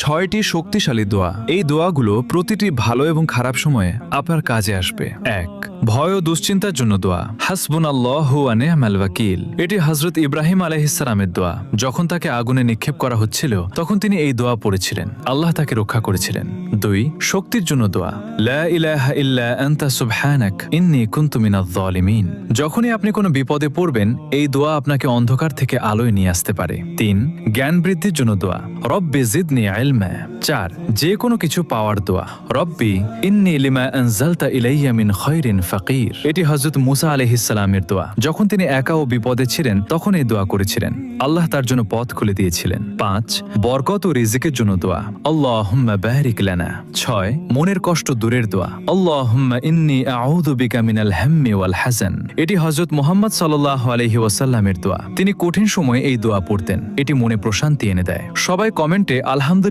6টি শক্তিশালী দোয়া। এই দোয়াগুলো প্রতিটি ভালো এবং খারাপ সময়ে আপনার কাজে আসবে। 1. ভয় ও দুশ্চিন্তার জন্য দোয়া। হাসবুনাল্লাহু ওয়া নি'মাল ওয়াকিল। এটি হযরত ইব্রাহিম আলাইহিস সালামের দোয়া। যখন তাকে আগুনে নিক্ষেপ করা হচ্ছিল তখন তিনি এই দোয়া পড়েছিলেন। আল্লাহ তাকে রক্ষা করেছিলেন। 2. শক্তির জন্য দোয়া। লা ইলাহা ইল্লা আনতা সুবহানাক ইন্নী কুনতু মিনাজ জালিমিন। যখনই আপনি কোনো বিপদে পড়বেন এই দোয়া আপনাকে অন্ধকার থেকে আলোয় নিয়ে আসতে পারে। 3. জ্ঞান বৃদ্ধির জন্য দোয়া। রব্বি জিদনি ইলমা। 4. যে কোনো কিছু পাওয়ার দোয়া। রব্বি ইন্নী লিমা আনজালতা ইলাইয়া মিন খায়রিন ফাকির। এটি হযরত মুসা আলাইহিস সালামের দোয়া। যখন তিনি একা ও বিপদে ছিলেন তখন এই দোয়া করেছিলেন। আল্লাহ তার জন্য পথ খুলে দিয়েছিলেন। 5. বরকত ও রিজিকের জন্য দোয়া। আল্লাহুম্মা বারিক লানা। 6. মনের কষ্ট দূরের দোয়া। আল্লাহুম্মা ইন্নী আউযু বিকা মিনাল হাম্মি ওয়াল হাযান। এটি হযরত মুহাম্মদ সাল্লাল্লাহু আলাইহি ওয়াসাল্লামের দোয়া। তিনি কঠিন সময়ে এই দোয়া পড়তেন। এটি মনে প্রশান্তি এনে দেয়। সবাই কমেন্টে আলহামদুলিল্লাহ